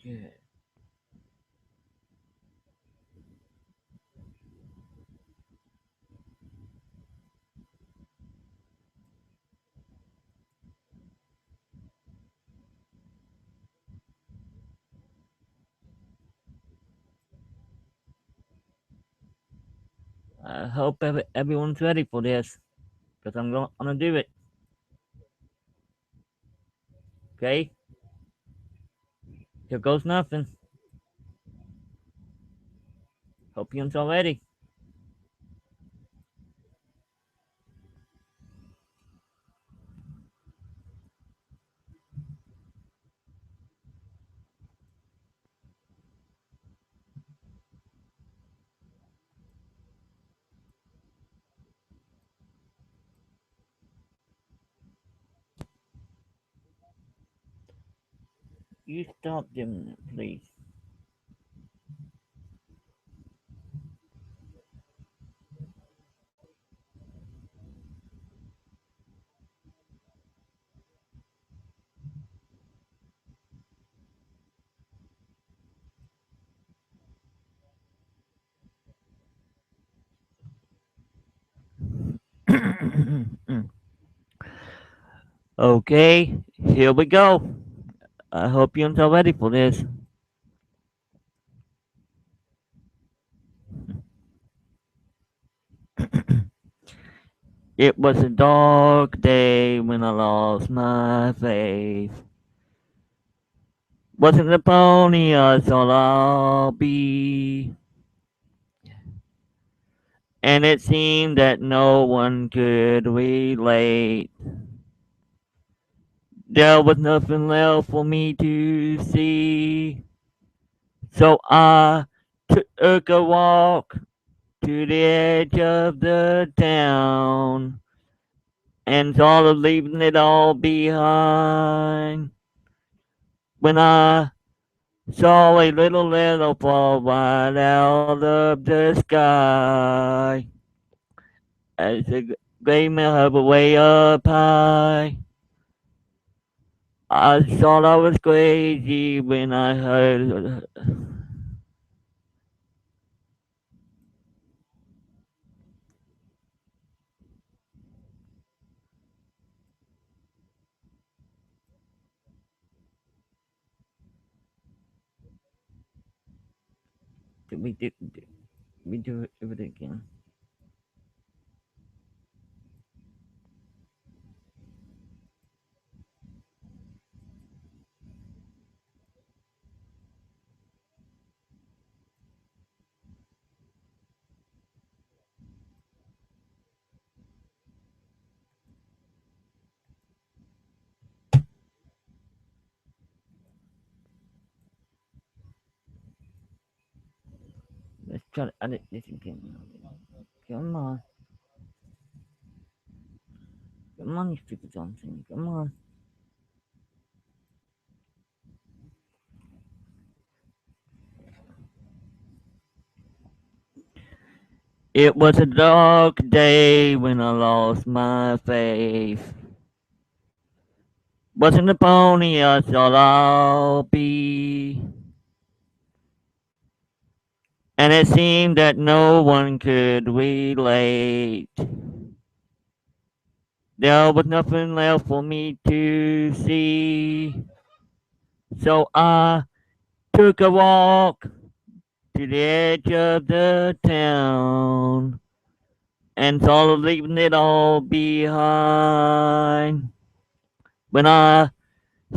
Yeah. I hope everyone's ready for this because I'm gonna do it. Okay, here goes nothing. Hope you're all ready. You stop doing it, please. Okay, here we go. I hope you're all ready for this. It was a dark day when I lost my faith. Wasn't the pony I thought I'll be. And it seemed that no one could relate. There was nothing left for me to see. So I took a walk to the edge of the town and thought of leaving it all behind. When I saw a little fall right out of the sky as the gray man hovered way up high. I thought I was crazy when I heard. We do it again. Let's try to edit this again. Come on. Come on, you stupid dumb thing. Come on. It was a dark day when I lost my faith. Wasn't the pony I thought I'll be. And it seemed that no one could relate. There was nothing left for me to see. So I took a walk to the edge of the town and thought of leaving it all behind. When I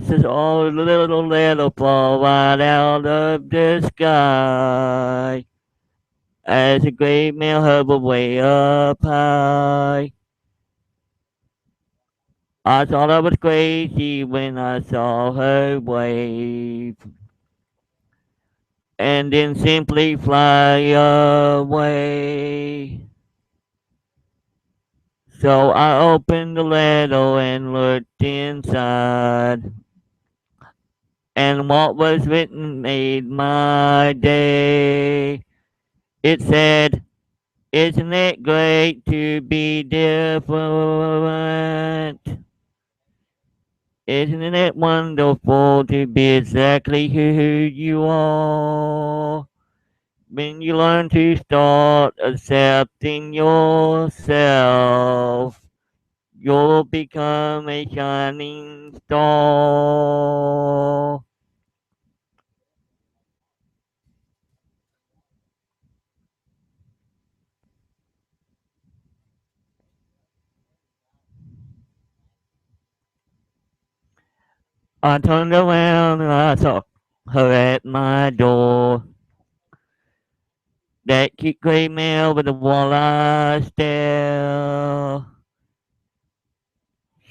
saw a little fall right out of the sky as a great man hovered way up high. I thought I was crazy when I saw her wave and then simply fly away. So I opened the letter and looked inside, and what was written made my day. It said, "Isn't it great to be different?" Isn't it wonderful to be exactly who you are? When you learn to start accepting yourself, you'll become a shining star. I turned around and I saw her at my door. That cute gray male with the walleye stare.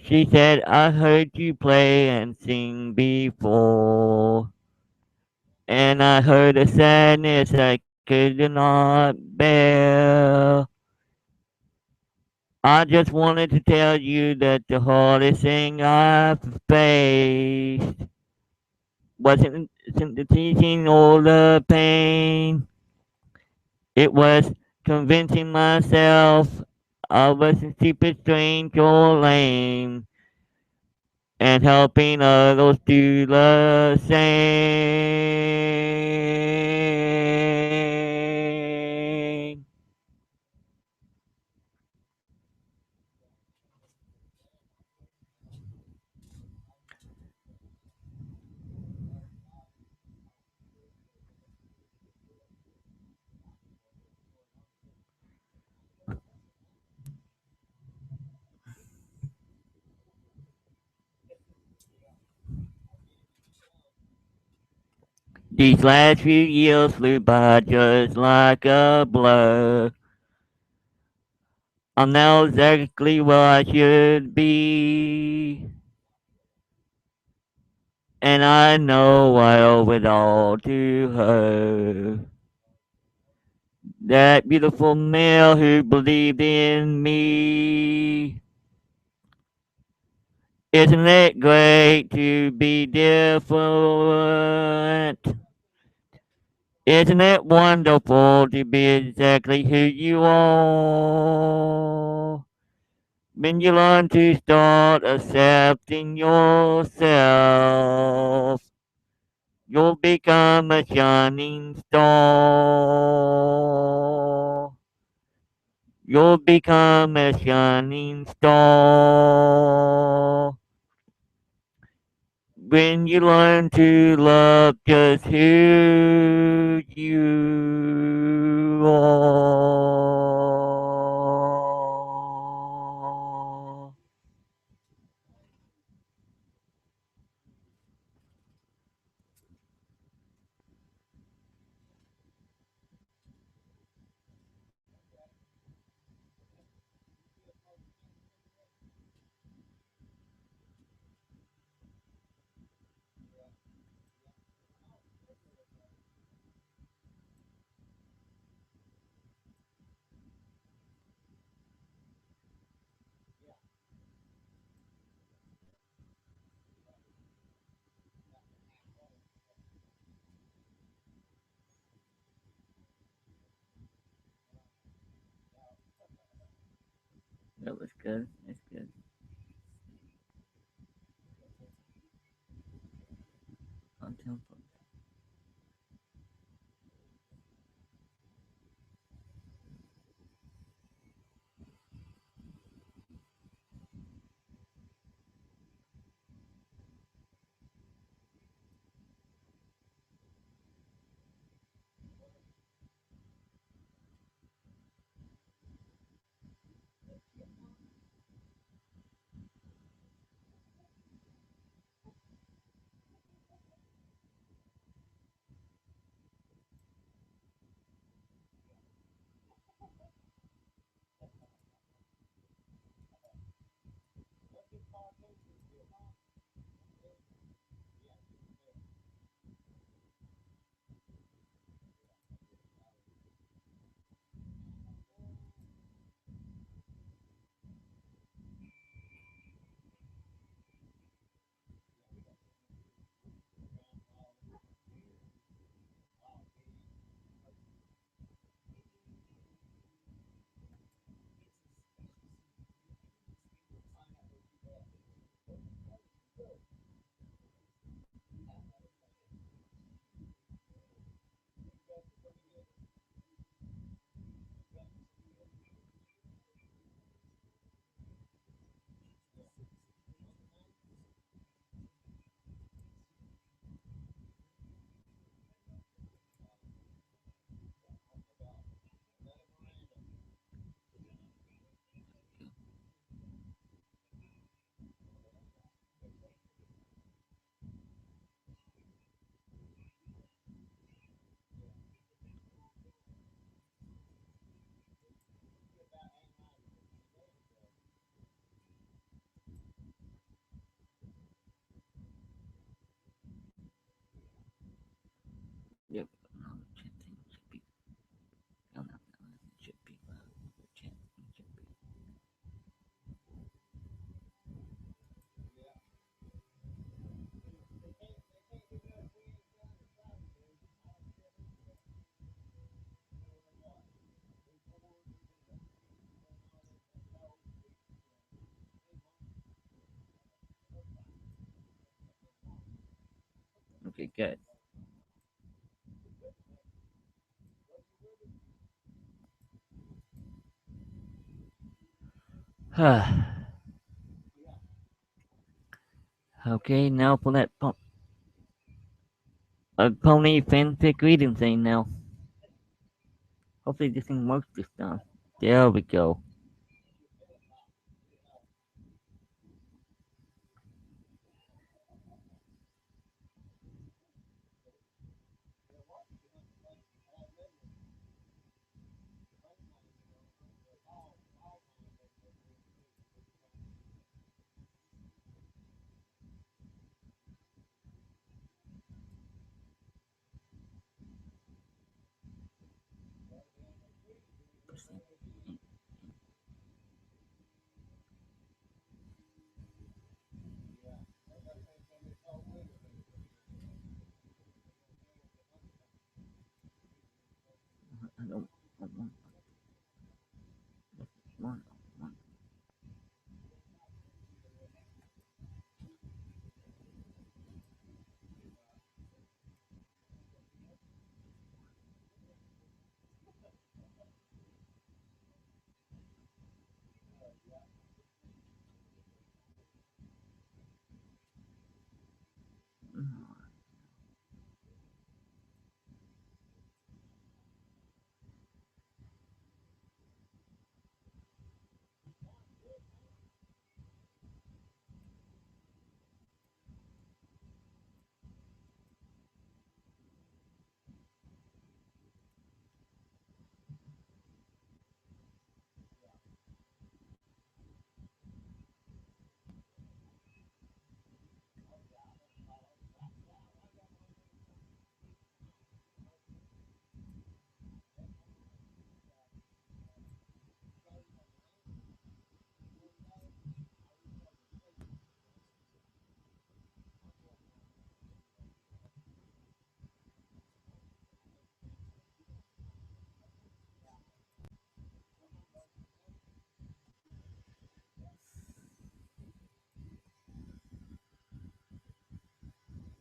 She said, I heard you play and sing before. And I heard a sadness I could not bear. I just wanted to tell you that the hardest thing I've faced wasn't the teaching or the pain. It was convincing myself I wasn't stupid, strange, or lame, and helping others do the same. These last few years flew by just like a blur. I'm now exactly where I should be. And I know I owe it all to her. That beautiful male who believed in me. Isn't it great to be different? Isn't it wonderful to be exactly who you are? When you learn to start accepting yourself, you'll become a shining star. You'll become a shining star. When you learn to love just who you are. That was good. That's good. On tempo. Yep. Chat thing should be. No, no, no. It should be. Chat thing should be. Okay, good. Okay, now for that pony fanfic reading thing now. Hopefully this thing works this time. There we go. I don't want.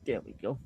There we go.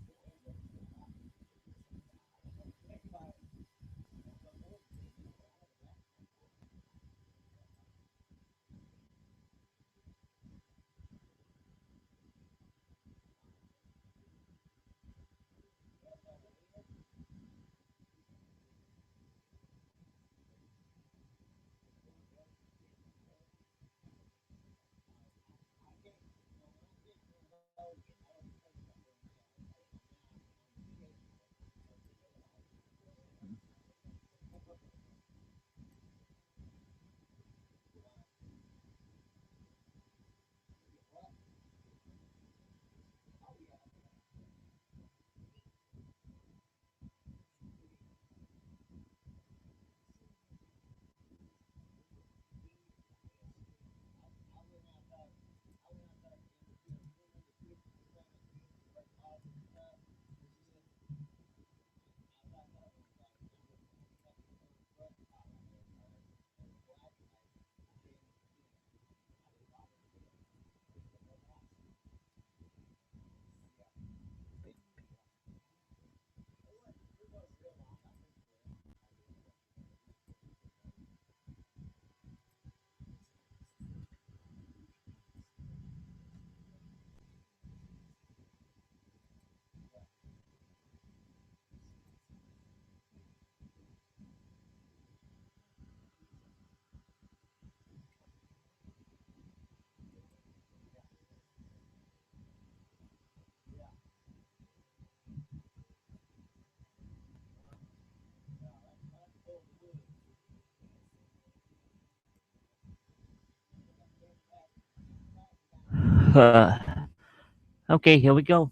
Okay, here we go.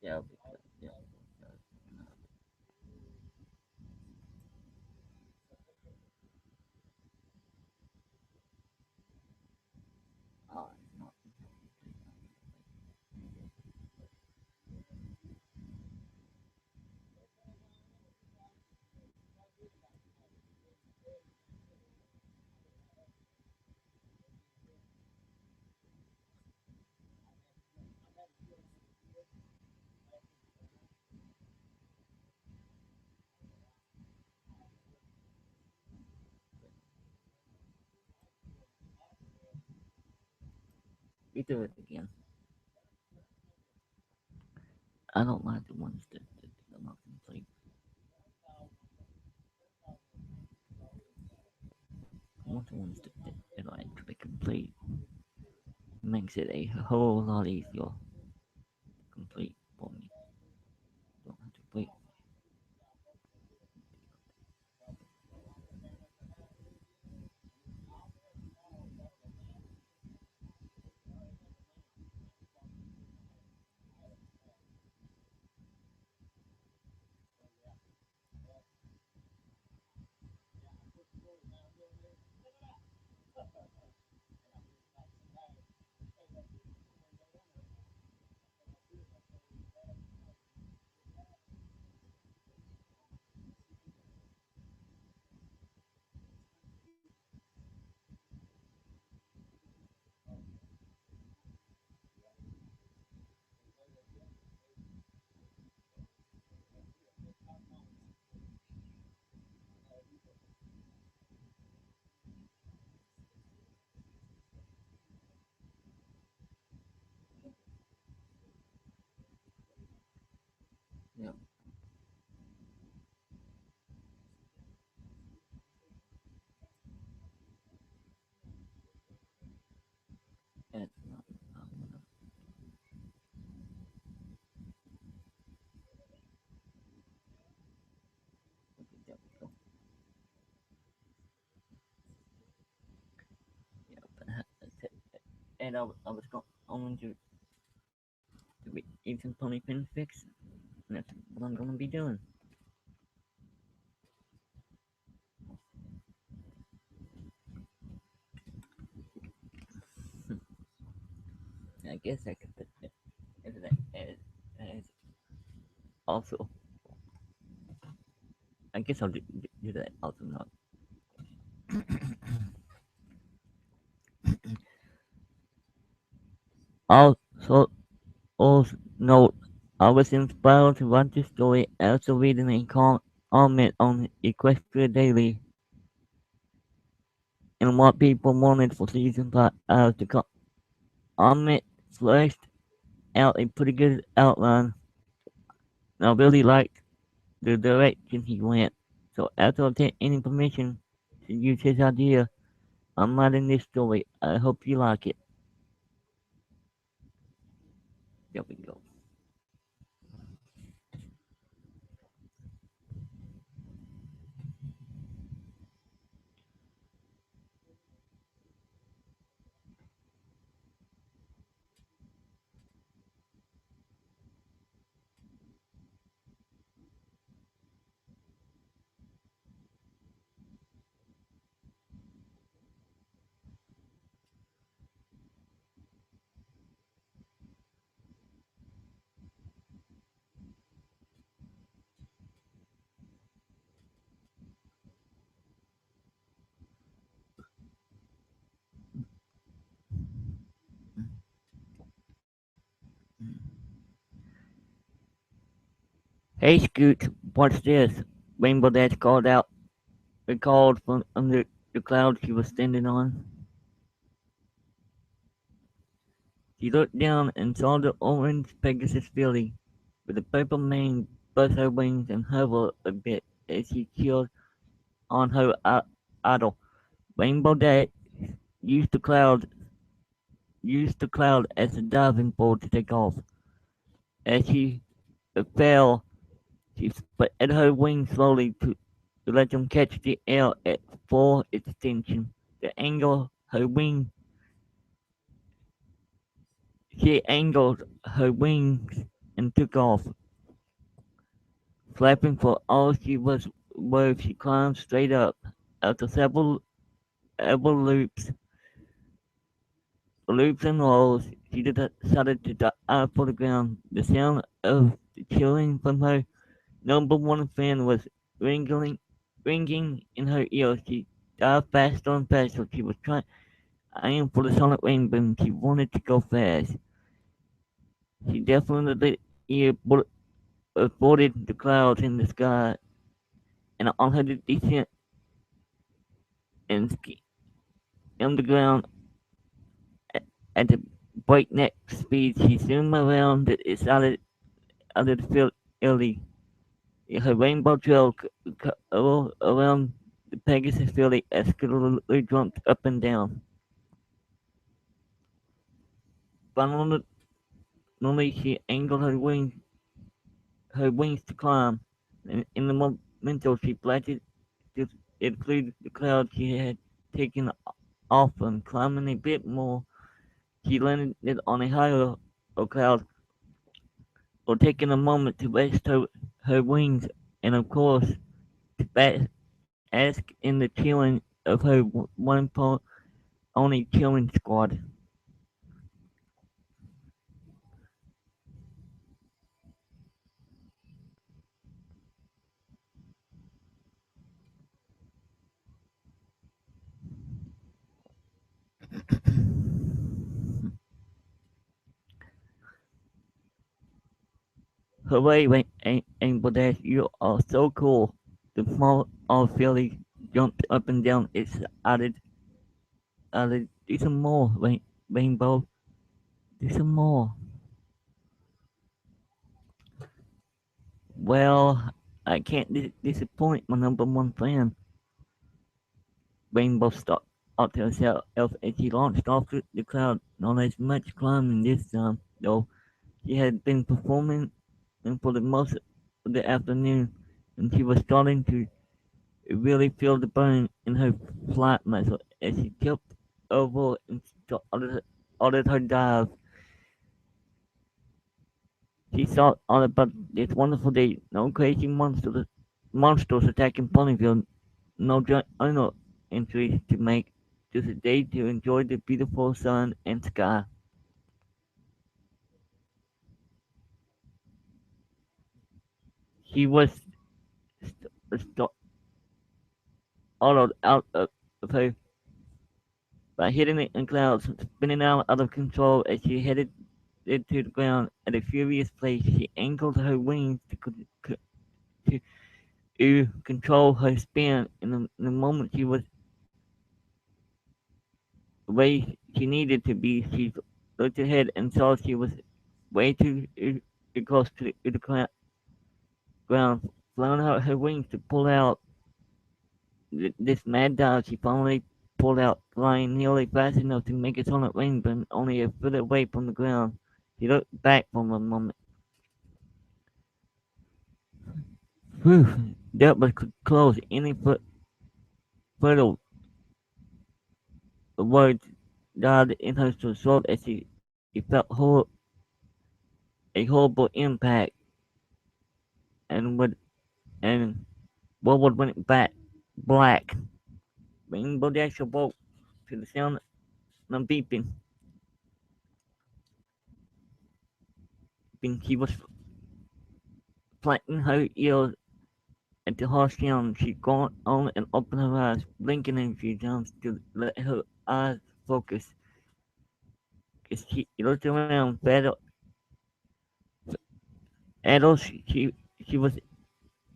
Yeah, because, yeah, because, not we do it again. I don't like the ones that are not complete. I want the ones that are actually complete. Makes it a whole lot easier to complete for me. Don't have to wait. Yeah, that's not enough. Okay, there we go. Yeah, but that's it. And I was going to be even Pony Pin fix. And that's what I'm gonna be doing. I guess I could put that as also. I guess I'll do that also not. Also, also note, I was inspired to write this story after reading a comment on Equestria Daily and what people wanted for season 5 to come. Amit fleshed out a pretty good outline, and I really liked the direction he went. So after obtaining permission to use his idea, I'm writing this story. I hope you like it. There we go. Hey Scoot, what's this? Rainbow Dash called out. It called from under the cloud she was standing on. She looked down and saw the orange Pegasus filly, with the purple mane bust her wings and hover a bit as she chilled on her idol. Rainbow Dash used the cloud used the cloud as a diving board to take off. As she fell, she spread her wings slowly to let them catch the air at full extension. The angle her wing She angled her wings and took off, flapping for all she was worth. She climbed straight up. After several loops and rolls, she decided to dive for the ground. The sound of the chilling from her number one fan was ringing, ringing in her ears. She dived faster and faster. She was trying aim for the sonic wing beam. She wanted to go fast. She definitely avoided the clouds in the sky, and on her descent and on the ground at the breakneck speed, she zoomed around the solid out of the field early. Her rainbow trail around the Pegasus field as skillfully jumped up and down. Finally, she angled her wings to climb, and in the momentum she blasted it through the cloud she had taken off and climbing a bit more. She landed on a higher cloud, or taking a moment to rest her wings, and of course, to ask in the chilling of her one point only killing squad. Hooray, Rainbow Dash, you are so cool. The small old filly jumped up and down. It's added, do some more, Rainbow. Do some more. Well, I can't disappoint my number one fan. Rainbow stopped out to herself as she launched off the cloud. Not as much climbing this time, though. She had been performing for the most of the afternoon, and she was starting to really feel the burn in her flat muscle as she tipped over and started her dive. She thought all about this wonderful day. No crazy monsters attacking Ponyville. No giant animal entries to make. Just a day to enjoy the beautiful sun and sky. She was st- startled out of her by hitting it in clouds, spinning out of control as she headed it to the ground. At a furious pace, she angled her wings to control her spin. In the moment she was where she needed to be, she looked ahead and saw she was way too close to the ground. Flung out her wings to pull out this mad dive. She finally pulled out, flying nearly fast enough to make it on a wing, but only a foot away from the ground. She looked back for a moment. Whew, that was close. Any further words died in her throat as she felt a horrible impact and would and what went back black. Rainbow Dash awoke to the sound of beeping. She was flattening her ears at the harsh sound. She got on and opened her eyes, blinking a few times to let her eyes focus. As she looked around, Adult, she was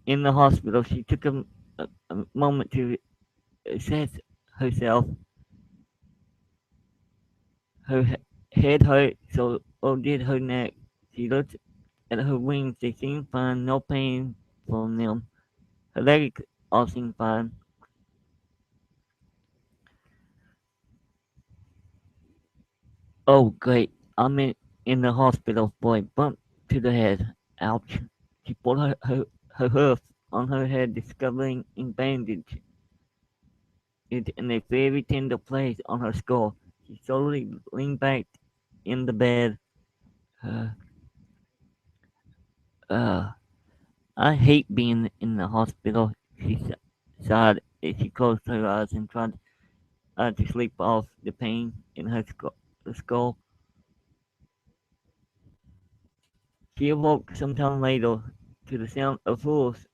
in the hospital. She took a moment to assess herself. Her head hurt, so did her neck. She looked at her wings. They seemed fine, no pain from them. Her legs all seemed fine. Oh, great. I'm in the hospital for a bump to the head. Ouch. She put her hoof on her head, discovering a bandage it in a very tender place on her skull. She slowly leaned back in the bed, uh, Uh, I hate being in the hospital. Sighed as she closed her eyes and tried to sleep off the pain in her skull. She awoke sometime later to the sound of hooves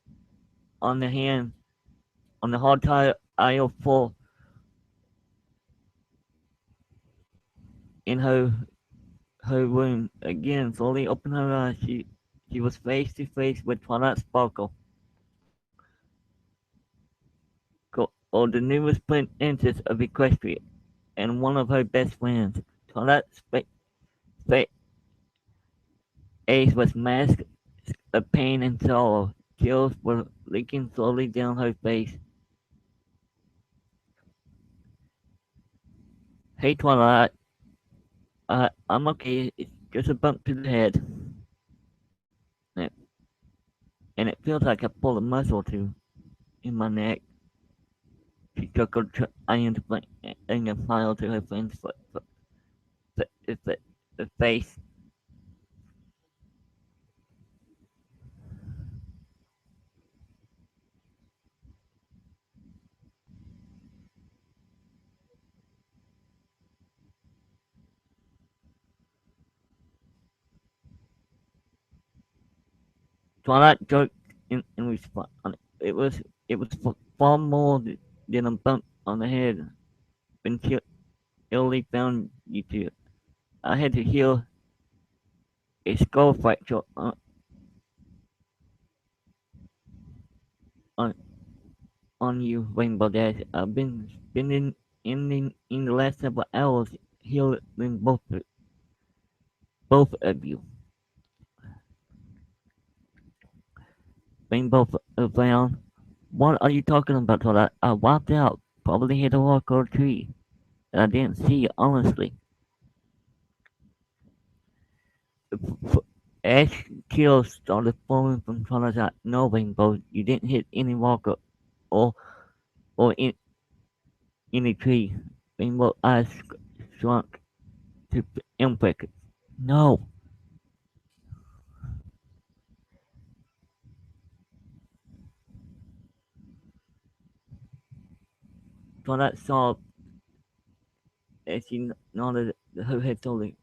on the hand on the hard aisle floor. In her room. Again, slowly opened her eyes. She was face to face with Twilight Sparkle, or the newest princess of Equestria, and one of her best friends. Twilight's face was masked of pain and sorrow. Tears were leaking slowly down her face. Hey, Twilight. I'm okay. It's just a bump to the head. And it, and it feels like I pulled a muscle too in my neck. She chuckled, trying to bring a smile to her friend's face. Twilight joked in response. It was it was far more than a bump on the head when she illy found you two. I had to heal a skull fracture on, on you, Rainbow Dash. I've been spending in the last several hours healing both of you. Rainbow frowned. What are you talking about, Twilight? I wiped out. Probably hit a rock or a tree. And I didn't see it, honestly. Ash kills started falling from Twilight's eye. No, Rainbow, you didn't hit any rock or, or any tree. Rainbow eyes shrunk to imperfect. No. Twilight saw as she nodded her head slowly.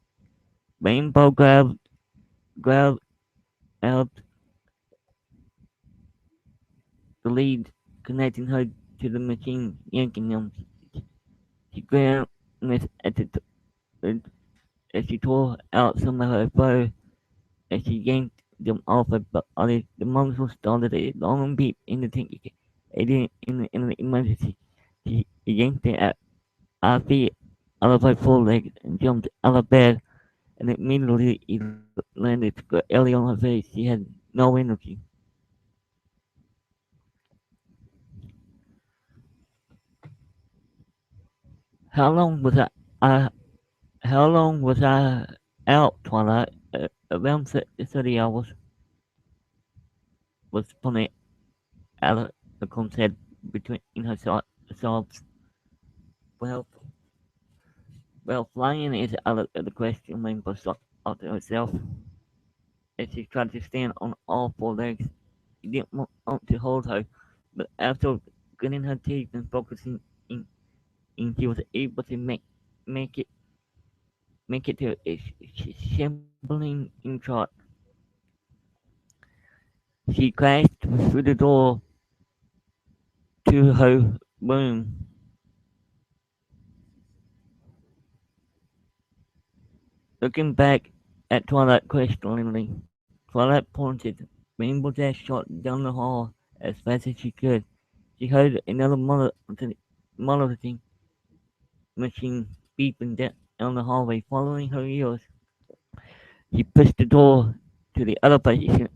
Rainbow grabbed out the lead, connecting her to the machine, yanking them. She glanced at as she tore out some of her fur. As she yanked them off her body, the muzzle started a long beep in the tank. In the emergency, she yanked it at our feet out of her forelegs and jumped out of bed, and immediately it landed squarely on her face. She had no energy. How long was I? How long was I out, Twilight? Around 30 hours was funny. Alacon said between in her sobs. Well, flying is out of the question, Rainbow thought to herself as she tried to stand on all four legs. He didn't want to hold her, but after gritting her teeth and focusing in, she was able to make it to a shambling in trot. She crashed through the door to her room. Looking back at Twilight questioningly, Twilight pointed. Rainbow Dash shot down the hall as fast as she could. She heard another monitoring machine beeping down the hallway, following her ears. She pushed the door to the other patient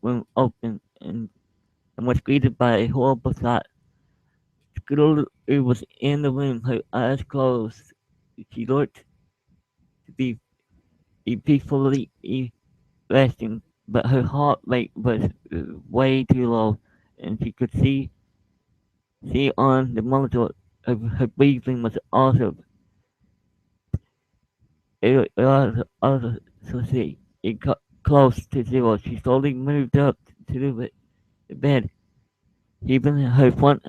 room open and was greeted by a horrible sight. Scooter was in the room, her eyes closed. She looked to be peacefully resting, but her heart rate was way too low, and she could see on the monitor her breathing was also it was also see it close to zero. She slowly moved up to the bed, heaving her front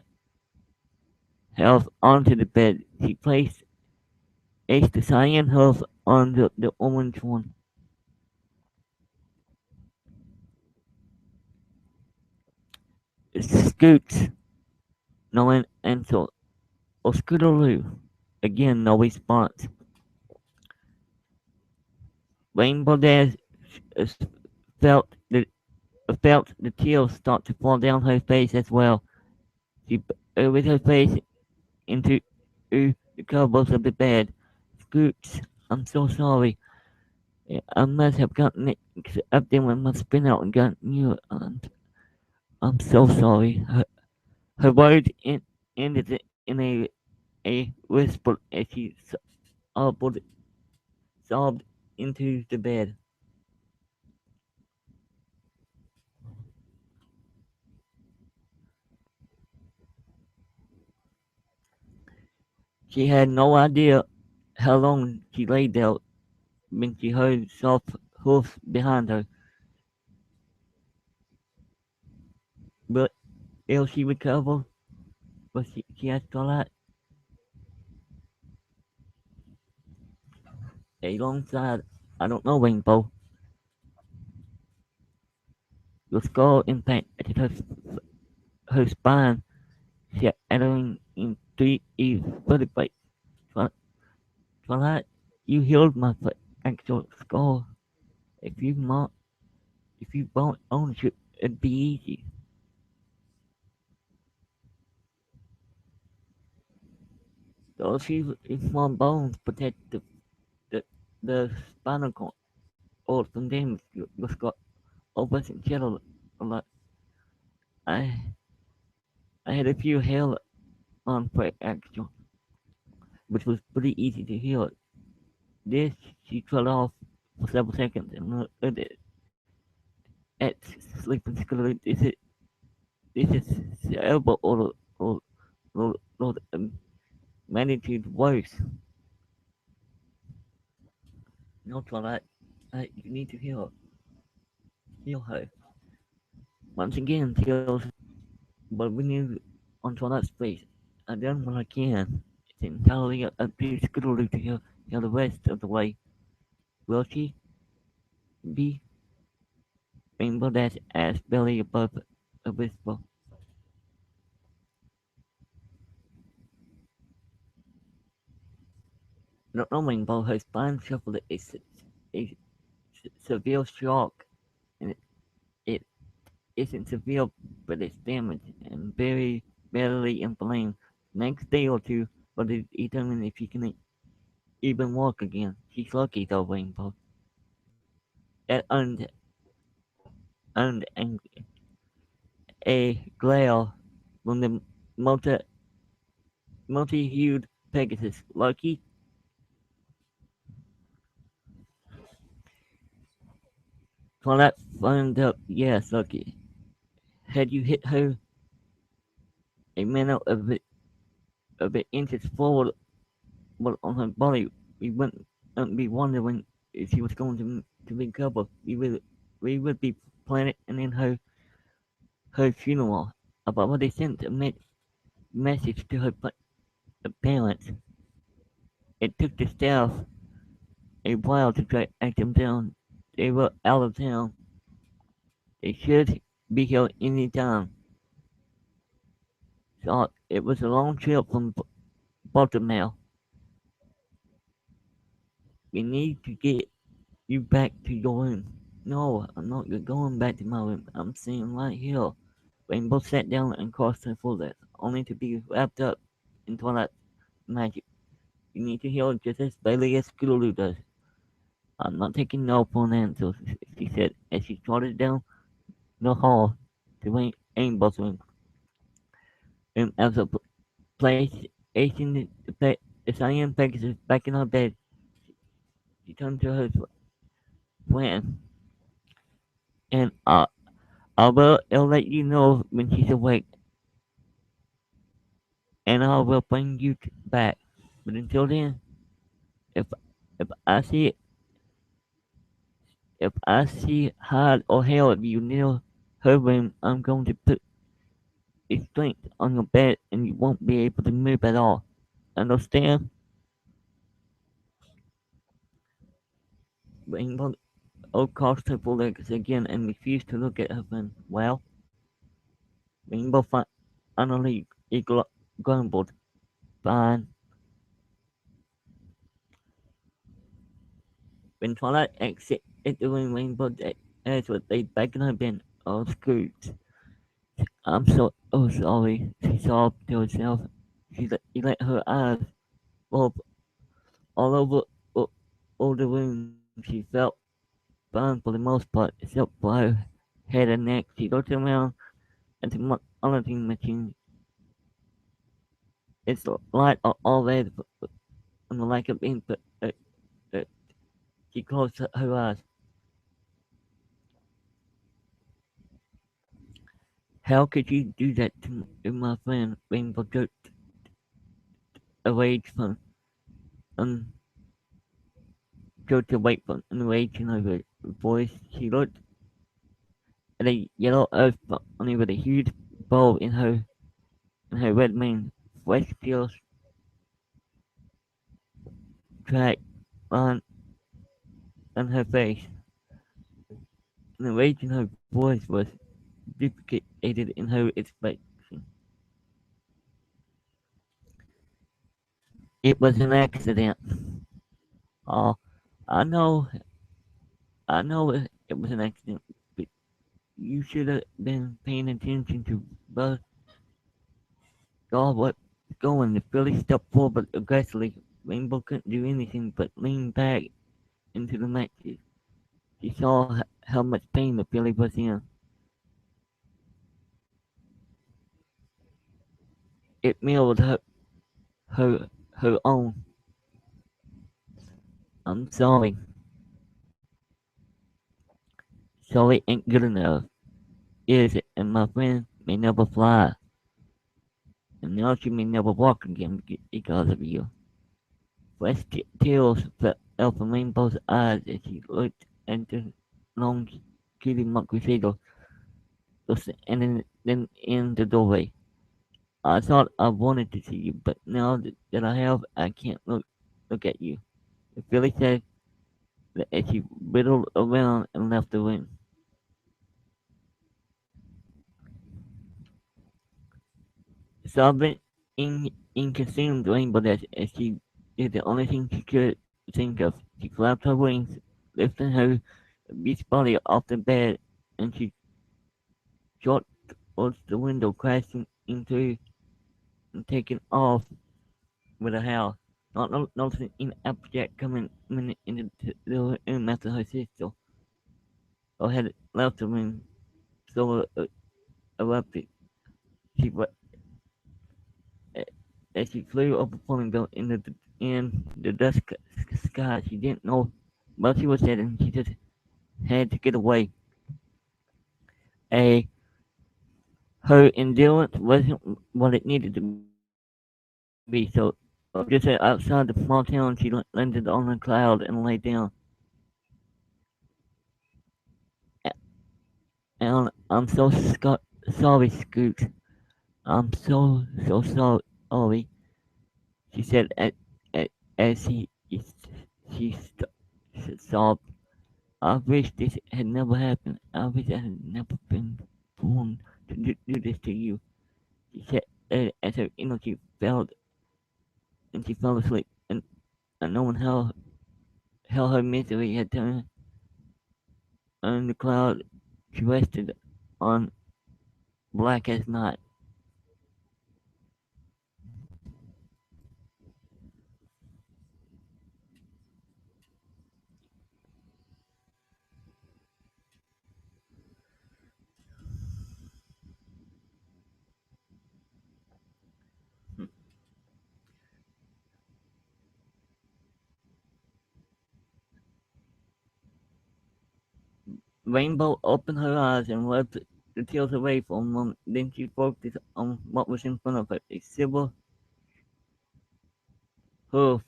half onto the bed. She placed the cyan half on the orange one. Scoots, no answer. Or Scootaloo. Again, no response. Rainbow Dash uh, felt the felt the tears start to fall down her face as well. She buried her face into the covers of the bed. Scoots, I'm so sorry. I must have gotten it up there when my spin out and gotten you. I'm so sorry. Her words ended in a whisper as she sobbed, sobbed into the bed. She had no idea how long she lay there when she heard soft hoofs behind her. But will she recover? Was she asked Twilight. Alongside, I don't know, Rainbow. The skull impact at her spine, shattering in three vertebrae. Twilight, you healed my actual skull. If you want, if you want ownership, it'd be easy. Those few small bones protect the, the spinal cord from damage. Your skull opens and shed a lot. I I had a few hair on for actual, which was pretty easy to heal. This she cut off for several seconds and looked at sleeping Scootaloo. This is elbow or magnitude worse. No, Twilight, you need to heal her. Once again, Tails, but we need on Twilight's face. I've done what I can. It's entirely up to Scootaloo to heal the rest of the way. Will she be? Rainbow Dash asked barely above a whisper. Not knowing Rainbow, her spine suffered a severe shock, and it isn't severe, but it's damaged and very badly inflamed. Next day or two will determine if she can even walk again. She's lucky though, Rainbow. That earned a glare from the multi multi-hued Pegasus. Lucky? Toilet found up. Yes, lucky. Had you hit her a minute of it inches forward on her body, we wouldn't be wondering if she was going to recover. We would be planning in her funeral. I've already sent a message to her parents. It took the staff a while to track them down. They were out of town. They should be here any time. So it was a long trip from Baltimore. We need to get you back to your room. No, I'm not going back to my room. I'm staying right here. Rainbow sat down and crossed her forelegs, only to be wrapped up in twilight magic. You need to heal just as badly as Scootaloo does. I'm not taking no for an answer, she said as she trotted down the hall to Rainbow's room. And as a place, Asian the cyan Pegasus back in her bed, she turned to her plan. And I'll let you know when she's awake, and I will bring you back. But until then, if if I see If I see hide or hell of you near her room, I'm going to put a strength on your bed and you won't be able to move at all. Understand? Rainbow Oak crossed her legs again and refused to look at her friend. Well, Rainbow finally grumbled. Fine. When Twilight exited the room, Rainbow asked what they back in her bed. Oh, Scrooge. I'm so sorry, she sobbed to herself. She let her eyes roll all over all, all the room. She felt fine for the most part, except for her head and neck. She looked around at the monitoring machine. Its light all red on the lack of input. Uh, she closed her eyes. How could you do that to my friend? Rainbow jerked away from um jerked away from enraged in her voice. She looked at a yellow earth bunny with a huge bowl in her red mane. Fresh tears track on her face. And the rage in her voice was duplicated in her expression. It was an accident. Oh, I know, I know it was an accident, but you should have been paying attention to both God what's going. The filly stepped forward aggressively. Rainbow couldn't do anything but lean back into the matches. She saw how much pain the filly was in. It mirrored her own. I'm sorry. Sorry ain't good enough, is it? And my friend may never fly. And now she may never walk again because of you. Fresh tears fell from Rainbow's eyes as she looked at the long, cutie monkey shadow and then in the doorway. I thought I wanted to see you, but now that I have, I can't look at you. The filly said that as she whittled around and left the room. Sobbing in consumed rainbow as she did the only thing she could think of. She flapped her wings, lifting her beach body off the bed, and she shot towards the window, crashing into and taking off with a howl. Not noticing an object coming into the room after her sister, or had left the room so erupted. She as she flew over Flamingo in the dusk sky. She didn't know what she was heading. She just had to get away. A Her endurance wasn't what it needed to be. So just outside the small town, she landed on a cloud and lay down. And I'm sorry, Scoot. I'm so sorry. She said as she sobbed. I wish this had never happened. I wish I had never been born to do this to you. She said as her energy failed and she fell asleep. And knowing how her misery had turned on the cloud, she rested on black as night. Rainbow opened her eyes and wiped the tears away for a moment. Then she focused on what was in front of her, a silver hoof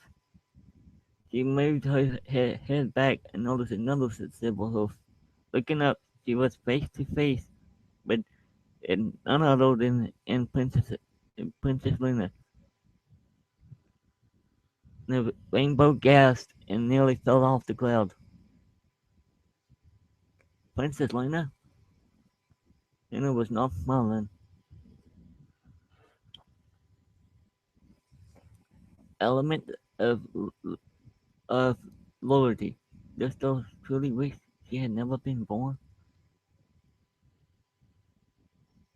She moved her head back and noticed another silver hoof. Looking up, she was face to face with none other than Princess Luna. The rainbow gasped and nearly fell off the cloud. Princess Luna? Luna was not smiling. Element of loyalty. Just those truly wished she had never been born.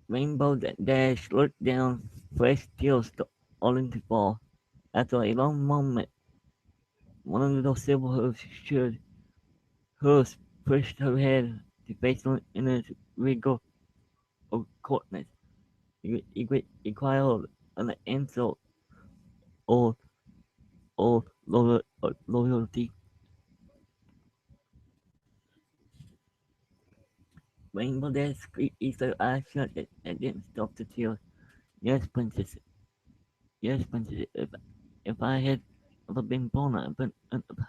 Rainbow Dash looked down, fresh tears starting to fall. After a long moment, one of those silver hooves pushed her head to face in a regal of coldness. He cried an insult or loyalty. Rainbow Dash squeaked her eyes shut and didn't stop the tears. Yes, Princess. Yes, Princess. If I had ever been born, I'd been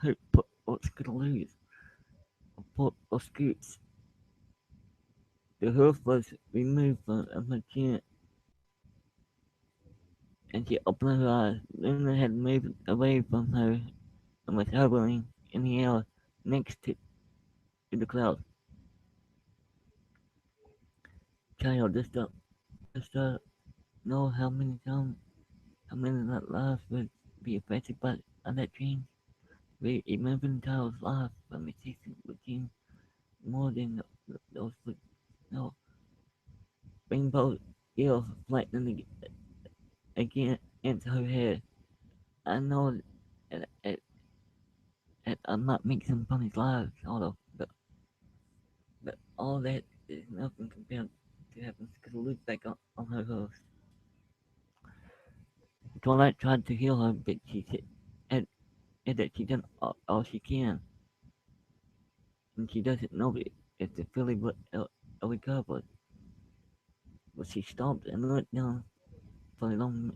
hurt, or lose, or scoots. The hoof was removed from her chin, and she opened her eyes. Luna had moved away from her and was hovering in the air next to the cloud. Child, just know how many lives would be affected by that change. We imagine child's life from existing routine more than those would know. Rainbow eels flattening again into her head. I know that I'm not making funny lives, although, but all that is nothing compared to having to look back on her host. Twilight tried to heal her, but she said, that she done all she can, and she doesn't know if the filly would recover. But she stopped and looked down for a long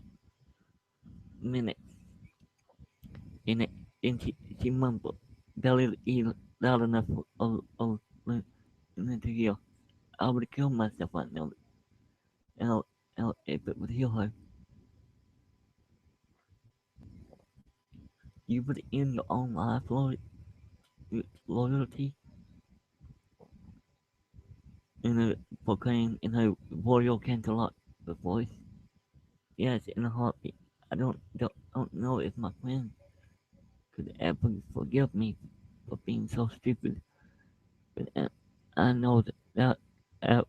minute, and, it, and she mumbled, barely loud enough for Luna to hear. I would kill myself right now, and if it would heal her. You would end your own life loyalty in a proclaim in her royal Canterlot voice. Yes, in a heartbeat. I don't know if my friend could ever forgive me for being so stupid, but I know that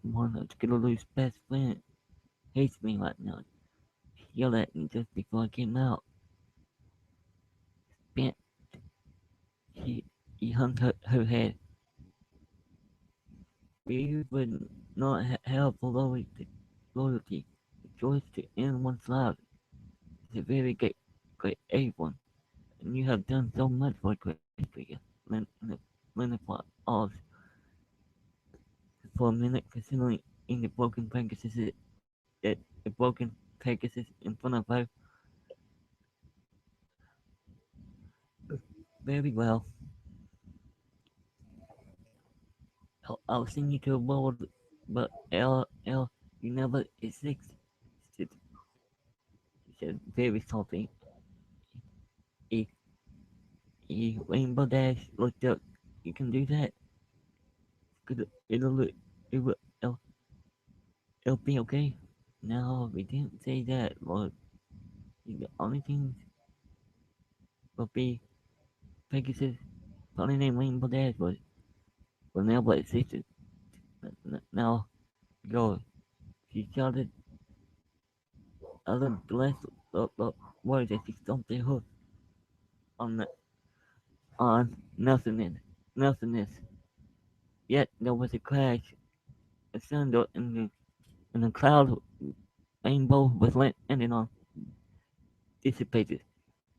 one of Skittleloo's best friend hates me right now. He yelled at me just before I came out. Bent, he, he hung her head. We would not have loyalty. The choice to end one's life is a very great one, and you have done so much for great figure. Learn for all for a minute, considering in the broken Pegasus that the broken Pegasus in front of her. Very well. I'll send you to a world, but you never exist. She said very salty. A, a rainbow dash looked up. You can do that. It'll look, it will, it'll be okay. No, we didn't say that, Lord. The only thing will be Pegasus, funny name Rainbow Dash, but will never existed. Now, go. She shouted other blessed words as she stomped her hoof on nothingness. Yet there was a crash, a thunder, and the cloud rainbow was landing on dissipated,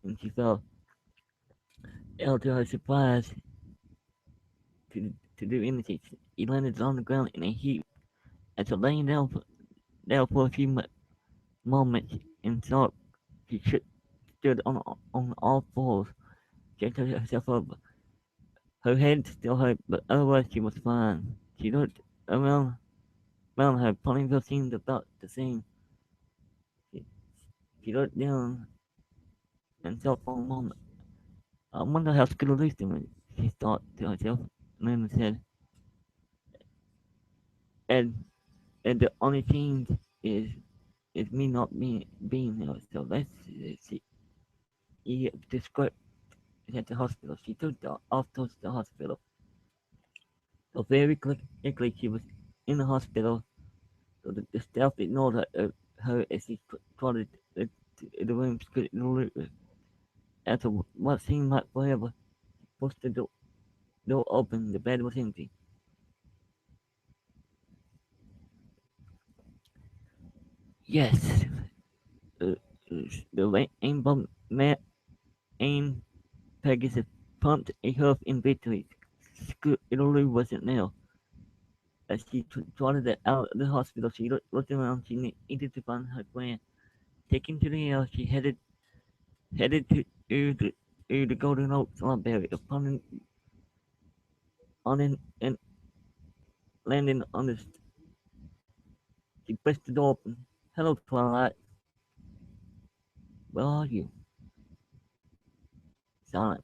and she fell. To her surprise, to do anything, he landed on the ground in a heap. After laying down for a few moments in thought, she stood on all fours. checked herself up. Her head still hurt, but otherwise she was fine. She looked around her. Ponyville seemed about the same. She, she looked down and thought for a moment. I wonder how Scooter lose doing, she thought to herself, and then said, and the only change is me not being there. So let's see. The script is at the hospital. She took off towards the hospital. So very quickly she was in the hospital. So the staff ignored her as she trotted the room. After what seemed like forever, she pushed the door open. The bed was empty. Yes, uh, the rainbow aim Pegasus pumped a hoof in victory. Italy wasn't there. As she trotted out of the hospital, she looked around. She needed to find her plan. Taken to the air, she headed to the Golden Oaks Library. Upon on and landing on the, she pressed the door open. Hello, Twilight. Where are you? Silent.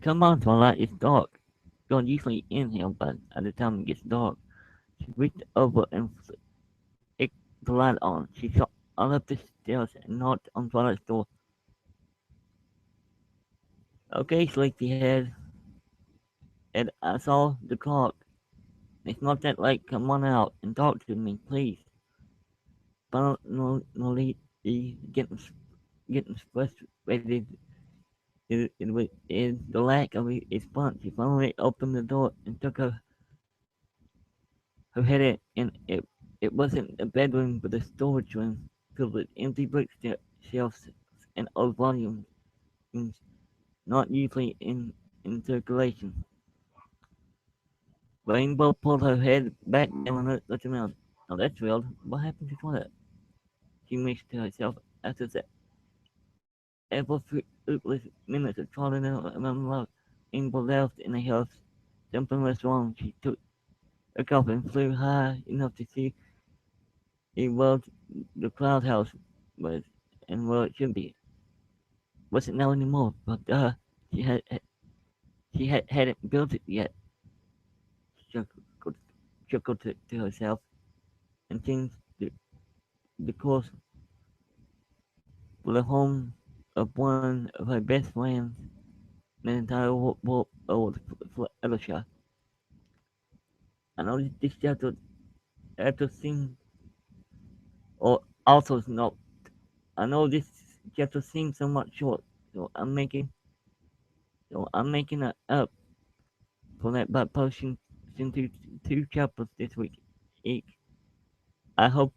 Come on, Twilight. It's dark. Don't usually in here, but at the time it gets dark. She reached over and flicked the light on. She saw all up the stairs and knocked on Twilight's door. Okay, sleepyhead. And I saw the clock. It's not that late. Come on out and talk to me, please. Finally, getting frustrated in the lack of a response. She finally opened the door and took her head in. And it wasn't a bedroom, but a storage room filled with empty bookshelves and old volumes, not usually in circulation. Rainbow pulled her head back down and looked around. Now that's weird. What happened to Twilight? She mused to herself after ever fruitless minutes of trotting around the love. Rainbow laughed in a house. Something was wrong. She took a cup and flew high enough to see a world the cloud house was and where it should be. Wasn't now anymore, but she hadn't built it yet. She chuckled to herself and changed the course for the home of one of her best friends in the entire world, Elisha. I know this chapter seems, or also not, I know this chapter seems somewhat short, so I'm making it up for that by posting two chapters this week each. I hope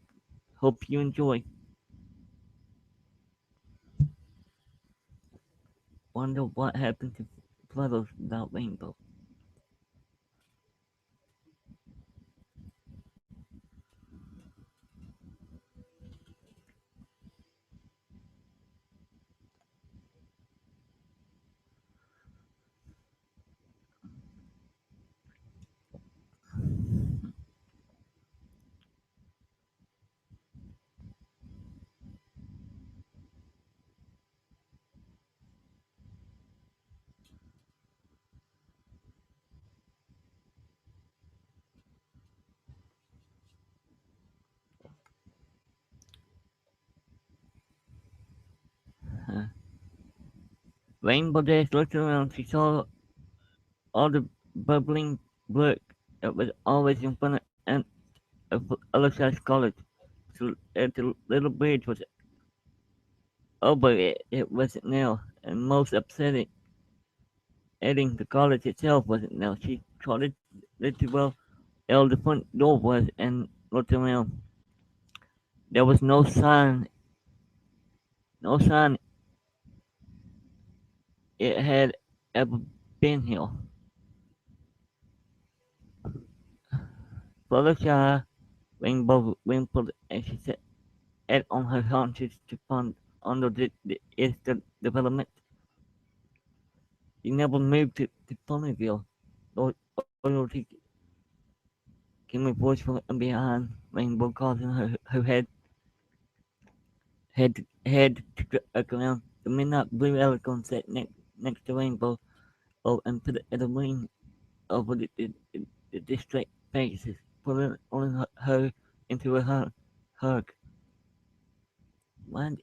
you enjoy. Wonder what happened to Flutter's without Rainbow. Uh, Rainbow Dash looked around. She saw all the bubbling blood that was always in front of Alyssa's college. So if the little bridge was over, it wasn't now. And most upsetting, adding the college itself wasn't now. She trotted to well, the front door was and looked around. There was no sign it had ever been here. Fluttershy Rainbow wrinkled as she sat on her haunches to find under its development. He never moved to Ponyville. Loyalty came a voice from behind Rainbow causing her head to ground. The midnight blue Elecon sat next to Rainbow and put a wing over the distressed faces, pulling her into a hug. Why,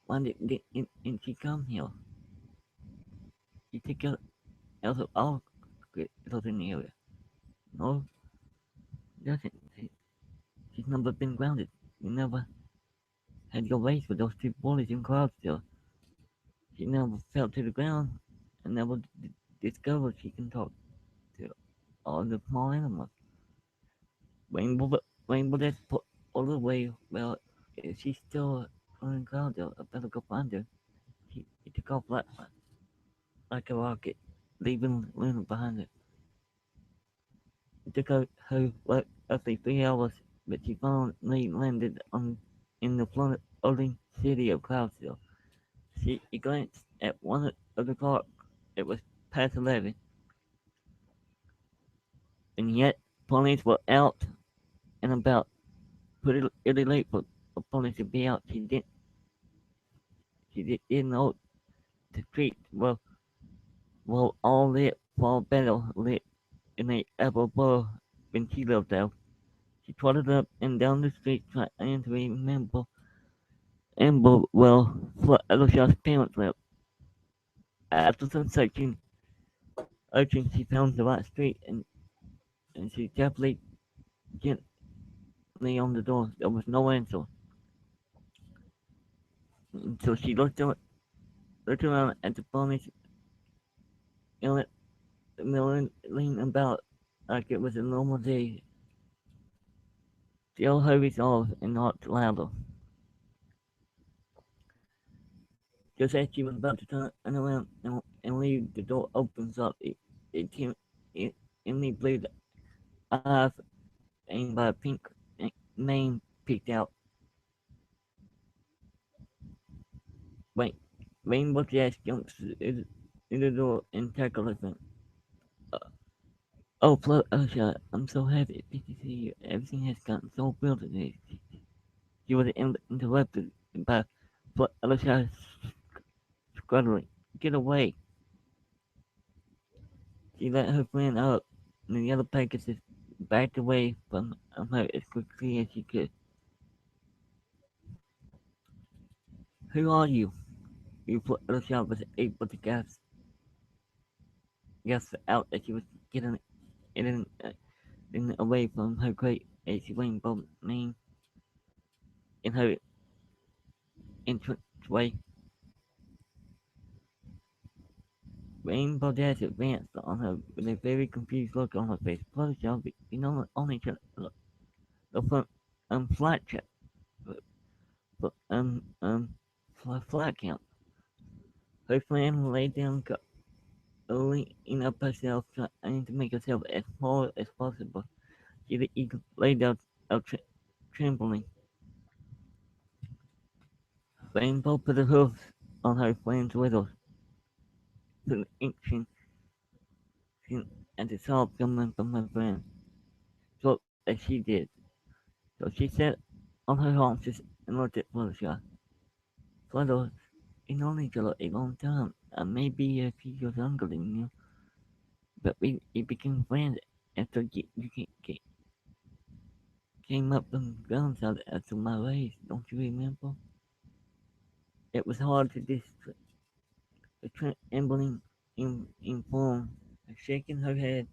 why didn't she come here? You take her out of all in the area. No, doesn't. She's never been grounded. You never had your race with those two bullies in Cloudsville. She never fell to the ground and never discovered she can talk to all the small animals. Rainbow, Rainbow just put all the way. Well, if she's still in Cloudsville, I better go find her. He took off like a rocket, leaving Luna behind her. It took her roughly 3 hours, but she finally landed in the floating city of Cloudsville. She glanced at one of the clock. It was past 11, and yet police were out and about. Pretty late for police to be out. She didn't know the streets were all lit for better lit in a apple bar when she lived there. She trotted up and down the street trying to remember well what Alicia's parents lived. After some searching, she found the right street and she gently on the door. There was no answer. So she looked around at the police milling about like it was a normal day. Jill hurries off and knocked louder. Just as she was about to turn around and leave, the door opens up. It Emily Blue's eyes aimed by a pink mane peeked out. Wait, Rainbow Dash jumps in the door and tackles her friend. Uh, oh, Alicia, I'm so happy to see you. Everything has gotten so real today. She was interrupted by Alicia scuttling. Get away. She let her friend up, and the other Pegasus backed away from her as quickly as she could. Who are you? Alicia was able to gasp out as she was getting away from her great as rainbow mane in her entranceway. Rainbow Dash advanced on her with a very confused look on her face. Fluttershy, we know only to the front flight check, but flight count. Her friend laid down, leaning up herself, trying to make herself as small as possible. She laid down, trembling. Rainbow put her hooves on her friend's withers, to inching and the sob coming from her friend. So as she did. So she sat on her haunches and looked at Fluttershy. Flutter, we known each other a long time. I may be a few years younger than you, but we became friends after you came up from the ground side after my race. Don't you remember? It was hard to the trembling in form, shaking her head.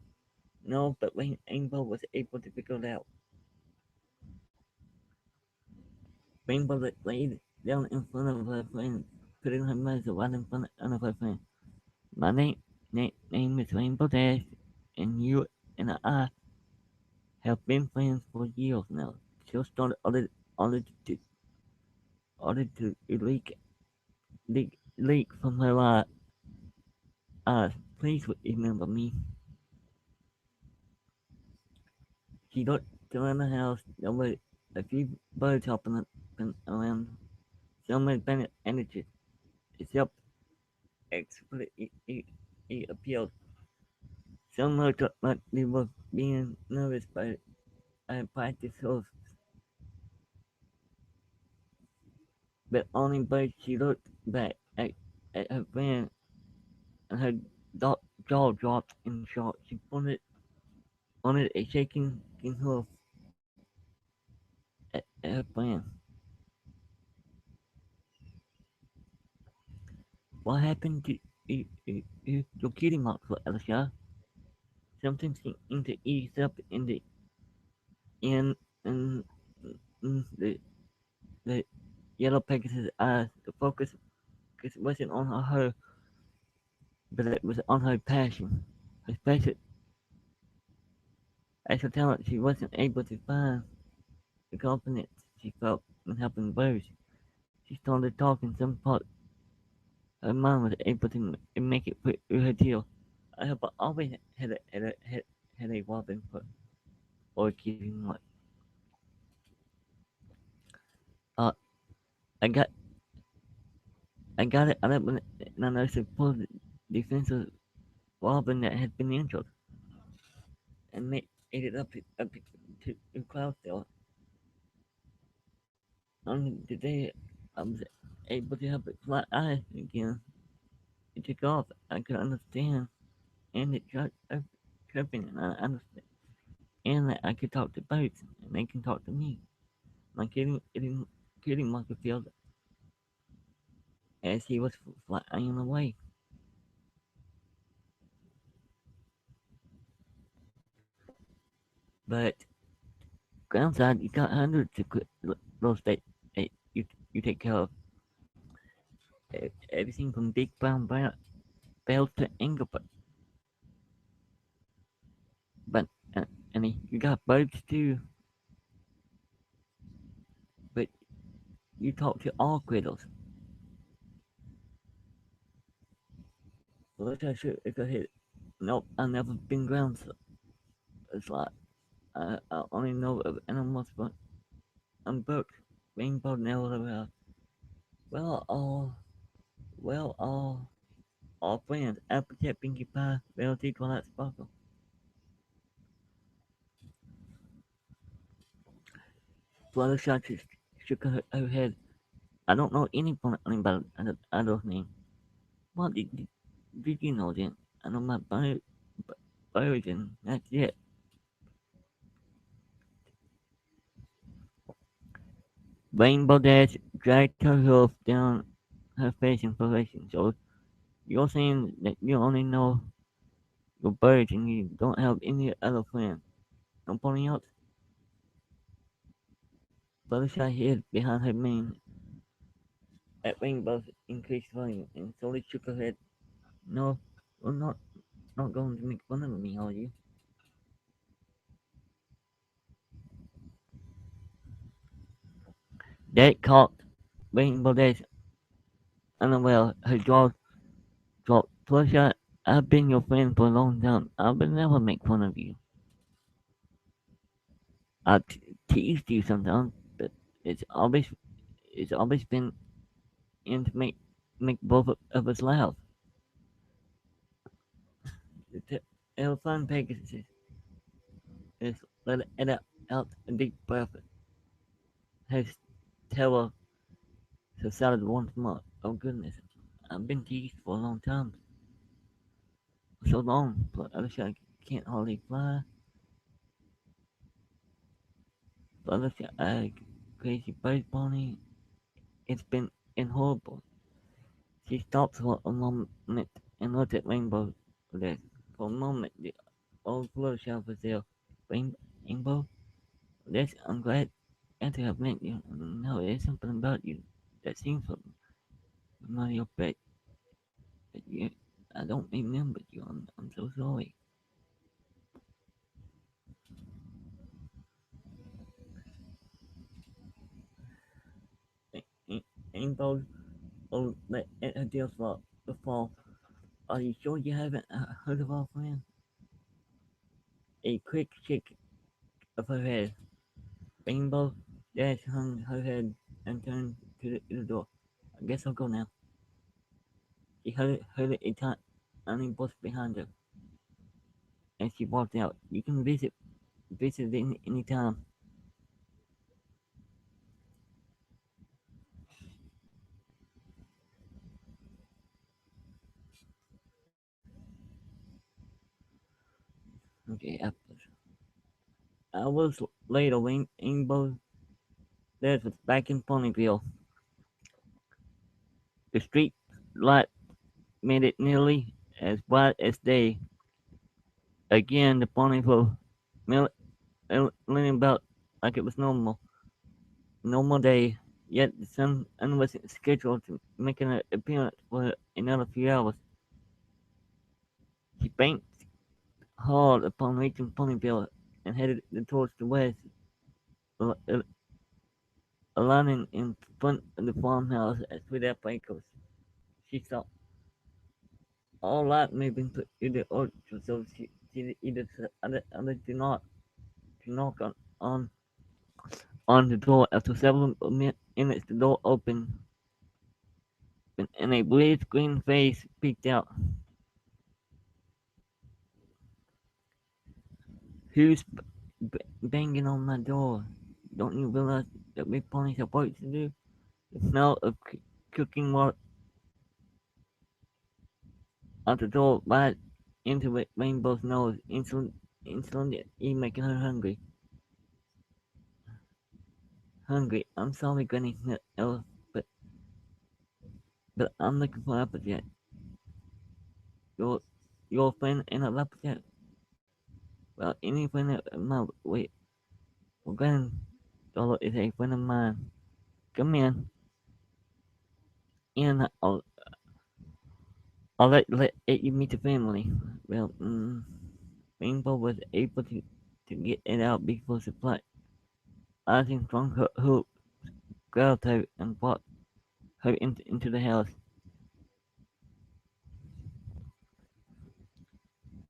No, but Rainbow was able to figure it out. Rainbow laid down in front of her friend, putting her muzzle right in front of her friend. My name is Rainbow Dash, and you and I have been friends for years now. She started ordered to leak from her eyes. Please remember me. She looked around the house. There were a few birds hopping around. so many planet energy itself explicitly appealed. Some looked like they were being nervous by a practice host, but only but she looked back at her friend and her jaw dropped in shock. She pointed a shaking hoof at her friend. What happened to your kitty monster, Alicia? Something seemed to ease up in in, in the yellow Pegasus eyes. The focus wasn't on her, but it was on her passion. Especially as her talent, she wasn't able to find the confidence she felt in helping birds. She started talking. Some part her mind was able to make it fit through her deal. I have always had a wobbling foot or keeping what. Uh, I got I got it out of when I noticed the full defensive wobbling that had been injured and made it up to Cloudsdale. On the day I was able to help it fly eyes again. It took off. I could understand and it got chirping and I understand and that I could talk to birds and they can talk to me. My kidding monkey felt as he was flying away. But groundside, you got hundreds of those that you take care of. Everything from big brown bells to Engelbert. But and you got birds too. But you talk to all critters. Let's I should go ahead. Nope, I've never been ground. So it's like I only know of animals, but I'm booked. Rainbow never. Well, well, all friends. Applejack, Pinkie Pie, Velveety, Twilight Sparkle. Fluttershy shook her head. I don't know anything about adult name. What did you know then? I know my birds and that's it. Rainbow Dash dragged her hoof down her face in frustration. So you're saying that you only know your birds and you don't have any other friends? Nobody else? Fluttershy hid behind her mane at Rainbow's increased volume and slowly shook her head. No, you're not going to make fun of me, are you? That caught Rainbow Dash unaware. Her jaw dropped. Fluttershy, I've been your friend for a long time. I will never make fun of you. I teased you sometimes, but it's always it's always been in to make both of us laugh. The elephant Pegasus is let it out a deep breath. His terror subsided once more. Oh goodness, I've been teased for a long time. So long, but I can't hardly fly. But I crazy bird pony. It's been horrible. She stopped for a moment and looked at Rainbow. There. For a moment, the old Fluttershy was there. Rainbow? Yes, I'm glad to have met you. No, there's something about you that seems familiar, but you, I don't remember you. I'm so sorry. Rainbow, oh, let her deal fall. Are you sure you haven't heard of our friend? A quick shake of her head. Rainbow Dash hung her head and turned to the door. I guess I'll go now. She heard a tiny voice behind her, and she walked out. You can visit any time. Okay, apples. Hours later, Rainbow Dash was back in Ponyville. The street light made it nearly as bright as day. Again, the Ponyville leaning about like it was normal day. Yet the sun wasn't scheduled to make an appearance for another few hours. She banked hard upon reaching Ponyville and headed towards the west, aligning in front of the farmhouse at Sweet Apple Acres. She saw all light moving to the orchard, so she either did not to knock on the door. After several minutes, the door opened, and a bleached green face peeked out. Who's banging on my door? Don't you realize that we ponies have work to do? The smell of cooking water out the door right into Rainbow's nose, instantly making her hungry. Hungry. I'm sorry, Granny Elf, but I'm looking for Applejack. Your your friend and a Applejack. Well, any friend of mine. Wait, well, Granddaughter is a friend of mine. Come in. I'll let you meet the family. Well, Rainbow was able to get it out before supply. Icing from her hook grabbed her and brought her into the house.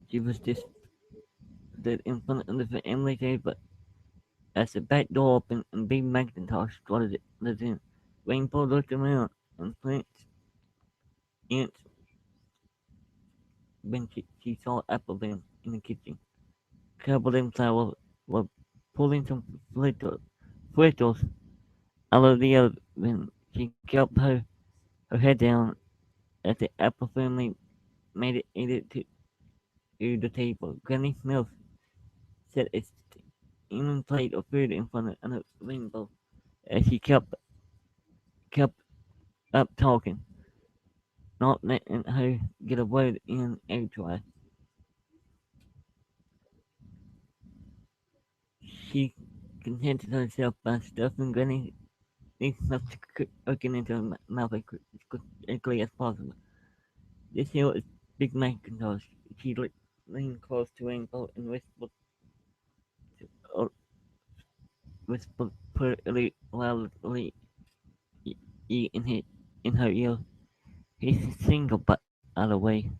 She was just stood in front of the family table as the back door opened and Big Macintosh strutted in. Rainbow looked around and flinched inch when she saw Applebeam in the kitchen. Covered in flour, were pulling some fritters out of the oven. She kept her head down as the Apple family made it to the table. Granny Smith set a steaming plate of food in front of the Rainbow as she kept up talking, not letting her get a word in edgewise. She contented herself by stuffing Granny Smith's cooking into her mouth as quickly as possible. This here is Big Macintosh. She leaned close to Rainbow and uh, whispered pretty loudly in her ear. He's single but out of the way,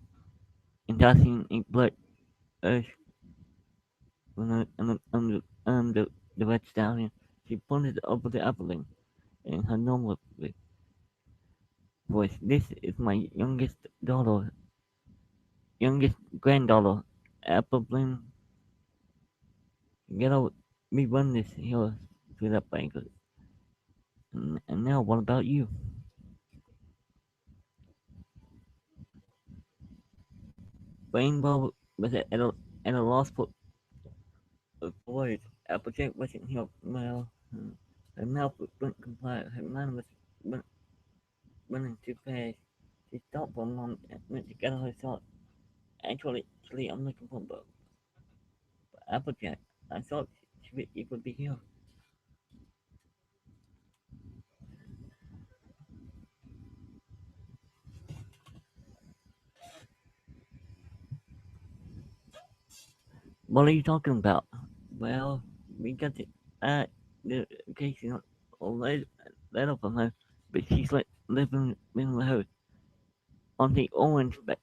and tossing a blood urge the red stallion. She pointed over the upperling in her normal voice. This is my youngest granddaughter, Applebloom. Get out, we run this hill to that bank. And now, what about you? Rainbow was at a loss for words. Applejack wasn't here. Well, her mouth wouldn't comply. Her mind was run, running too fast. She stopped for a moment and went to gather her thoughts. Actually, I'm looking for Applejack. I thought she would be here. What are you talking about? Well, we got the case not letter from her, but she's like living with her Auntie Orange, but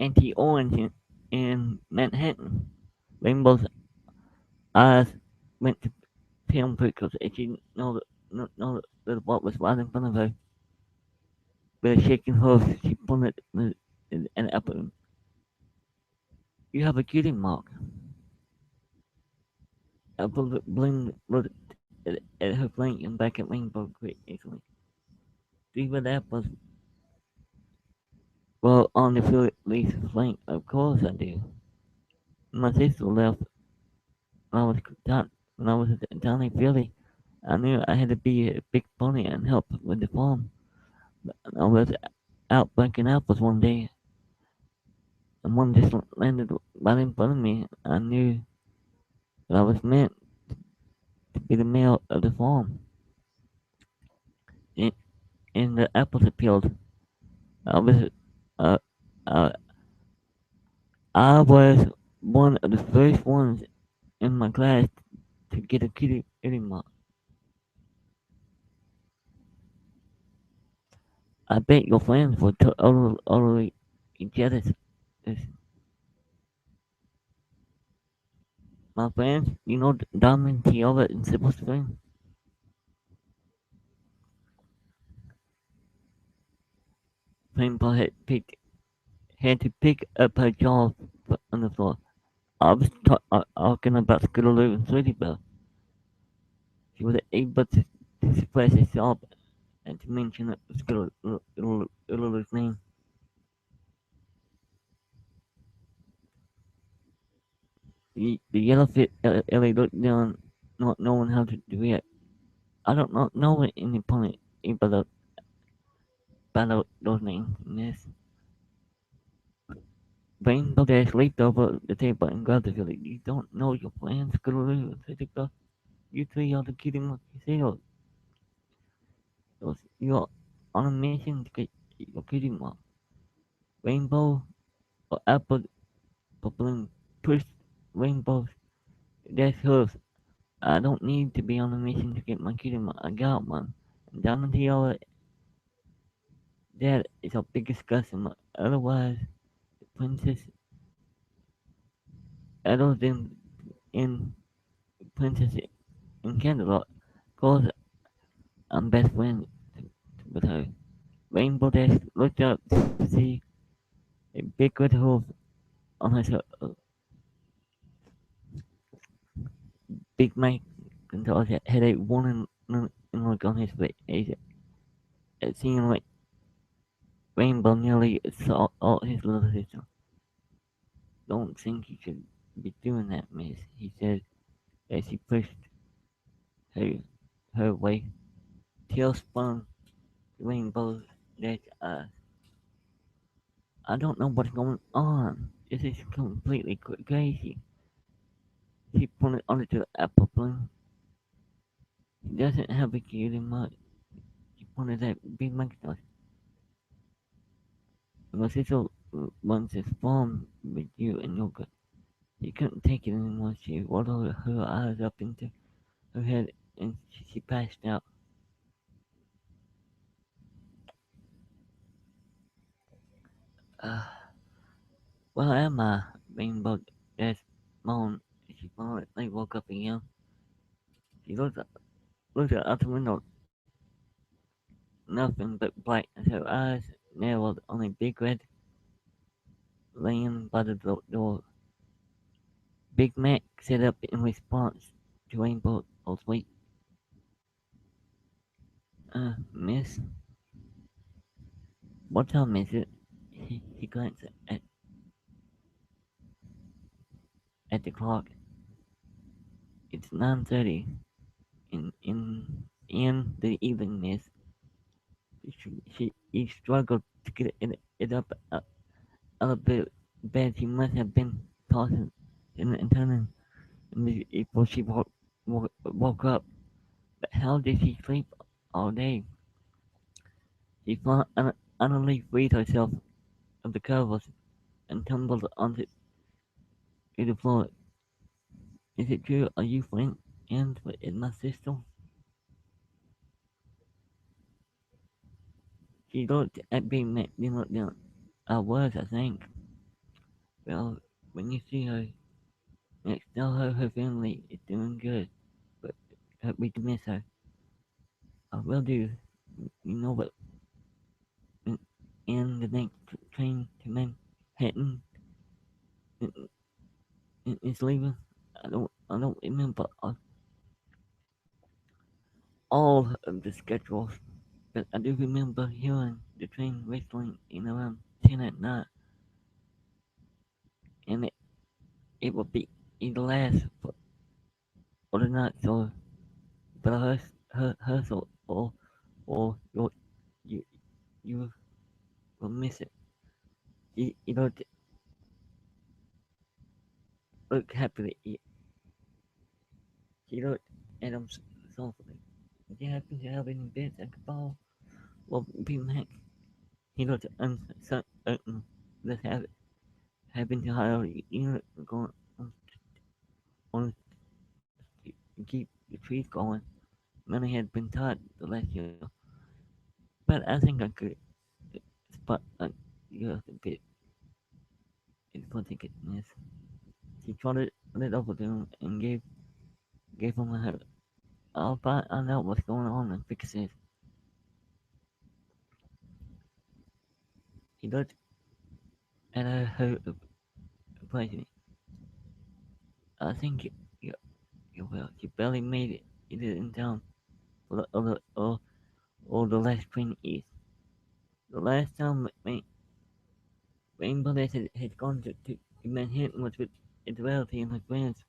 Auntie Orange in Manhattan. Rainbow's eyes went to film pictures and she know that what was right in front of her. with a shaking hoof, she pointed an apple. You have a cutie mark. Apple looked at her flank and back at Rainbow quickly. See what apples? Well, on the Philly's flank, of course I do. My sister left when I was down, when I was down in Philly. I knew I had to be a big pony and help with the farm. But I was out picking apples one day, and one just landed right in front of me. I knew that I was meant to be the male of the farm, and, and the apples appealed. I was, uh, uh, I was one of the first ones in my class to get a kitty mark. I bet your friends were totally jealous. This- My friends, you know Diamond, Tiara, and Sybil Spring? Rainbow had to pick up her jaw on the floor. I was talking about Scootaloo and Sweetie Belle. She was able to suppress a sob and to mention Scootaloo's name. The yellowfin Ellie looked down, not knowing how to react. I don't know any point about those names in this. Rainbow Dash leaped over the table and grabbed the village. You don't know your plans, Scootaloo, said the girl. You three are the kitty monkey sailors. You're on a mission to get your kitty mom. Rainbow or apple balloon pushed Rainbow's Dash hooves. I don't need to be on a mission to get my kitty mom. I got one. And Diamond Tiara, that is our biggest customer. Otherwise, the princess Adol's in Princess in Canterlot. Cause I'm best friends with her. Rainbow Dash looked up to see a big red hoof on her Big Mike Gonzalez had a warning look on his face. It seemed like Rainbow nearly saw all his little sister. Don't think you should be doing that, miss, he said as he pushed her her way. Tail spun Rainbow's dead eyes. I don't know what's going on. This is completely crazy. He pointed onto the apple bloom. He doesn't have a cutie mark. He pointed at Big Mike's nose. My sister wants his farm with you and yoga. She couldn't take it anymore. She rolled her eyes up into her head and she passed out. Uh, where am I? Rainbow Dash moaned. She finally woke up again. She looked out the window. Nothing but black as her eyes narrowed on a big red laying by the door. Big Mac sat up in response to Rainbow's wait. Miss, what time is it? He glanced at the clock. It's 9:30 in the evening, miss. He struggled to get it up out of the bed. He must have been tossing and turning before she woke up. But how did she sleep all day? She finally freed herself of the covers and tumbled onto the floor. Is it true? Are you Frank? And is my sister? She looked at being met, then looked down. I was, I think. Well, when you see her next, tell her family is doing good, but we miss her. I will do. You know what and the next train to Manhattan is leaving. I don't remember all of the schedules, but I do remember hearing the train whistling in around 10 at night, and it would be either last for the night, so but hers or you you will miss it. You don't look happily. You don't Adams softly. Do you happen to have any bits I could borrow? Well, be Mac. He looked uncertain. Let's have it. Happen to hire you going on to keep the trees going. Many had been tired the last year, but I think I could spot you a bit. It's for ticket, miss. She trotted it over to him and gave him a hug. I'll find out what's going on and fix it. He looked at her pleasantly. I think you will. You barely made it. You did in town for or the last train east. The last time Rainbow Dash had gone to Manhattan was with its relative and her friends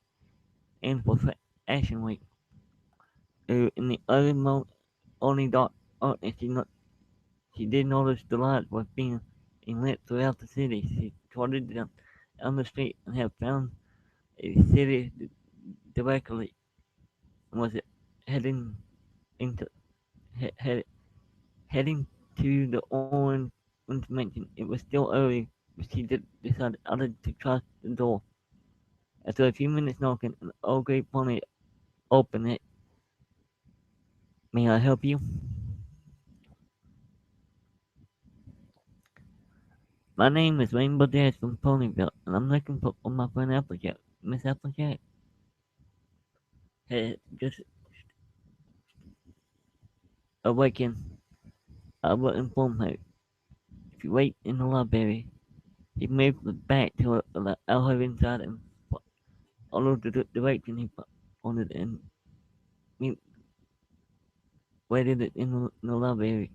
and for Fashion Week. In the early only darkness, she did notice the lights were being lit throughout the city. She trotted down the street and had found a city directly was heading into he, heading to the orange mansion. It was still early, but she decided to trust the door. After a few minutes knocking, an old gray pony opened it. May I help you? My name is Rainbow Dash from Ponyville, and I'm looking for my friend Applejack. Miss Applejack had just awakened. I will inform her. If you wait in the library, he moved back to the alcove inside and followed the direction he pointed and we waited in the library.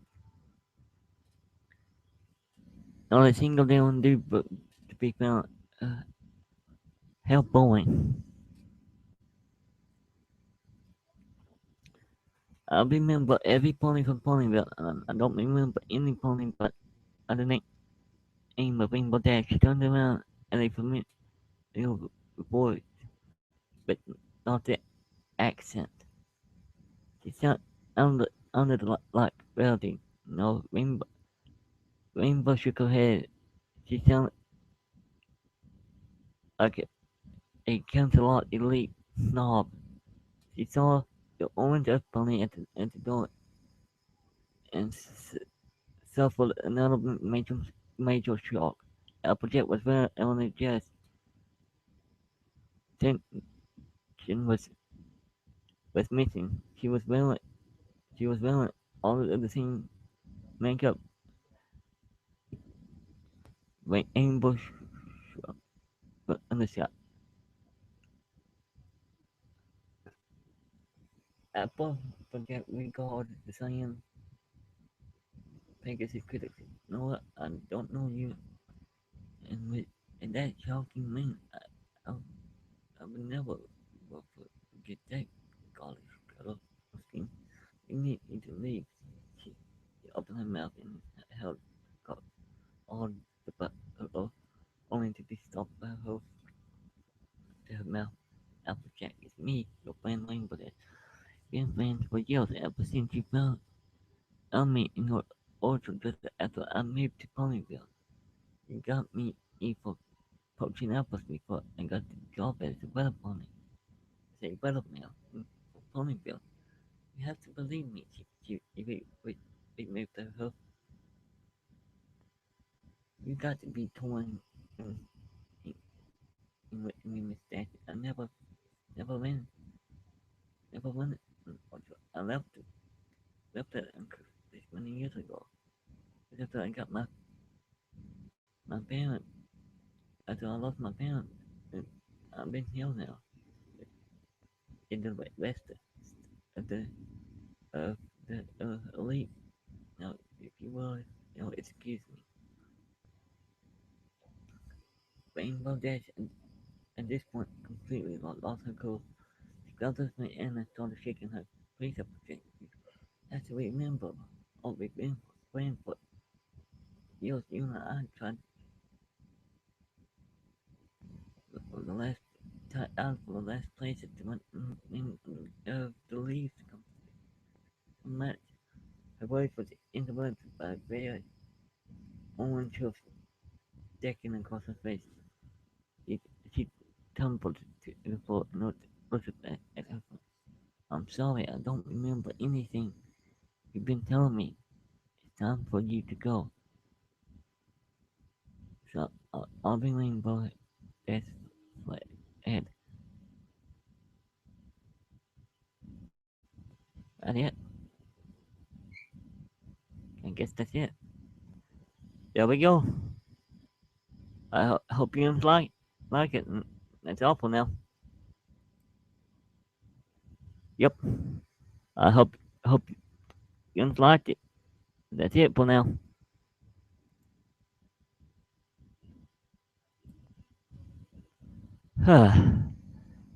Not a single damn dude but to be found. Uh, How boring. I remember every pony from Ponyville, and I don't remember any pony but other name of Rainbow Dash. She turned around and a familiar voice, but not the accent. She sounded like reality. No, Rainbow shook her head. She sounded like a Cancelot elite snob. She saw the orange earth pony at the door and suffered another major shock. Applejack was very energetic. Tension was missing. She was wearing all of the same makeup, ambush on the shot. Applejack regarded the same Pegasus critics. No, I don't know you, and and that shocking man, I, I would never forget that college girl. You need me to leave. She opened her mouth and held got on the butt only to be stopped by her to her mouth. Applejack, it's me, your friend Langford. Been friends for years ever since you found me in your orchard just after I moved to Ponyville. You got me in for poaching apples before I got the job as a weather pony. As a weather mail in Ponyville. You have to believe me. We moved her. You got to be torn in, in your mistake. I never win, never won it. I left it uncle this many years ago. Just after I got my My parents, after I lost my parents, and I've been here now, in the west of the elite. Now, if you will, excuse me, Rainbow Dash at this point completely lost her cool. She gathered me in and started shaking her. Please appreciate you. As to remember, all we've been praying for years, you and I tried for the last out for the last places to went the leaves to come match. Her voice was interrupted by a very orange hoof sticking across her face. She, she tumbled to the floor and looked at her. I'm sorry, I don't remember anything. You've been telling me. It's time for you to go. So I'll be leaning both that's and that's it. I guess that's it. There we go. I hope you guys like it. That's all for now. Yep. I hope you guys liked it. That's it for now.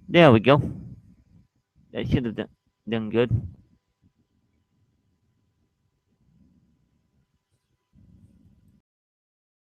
There we go. That should have done good.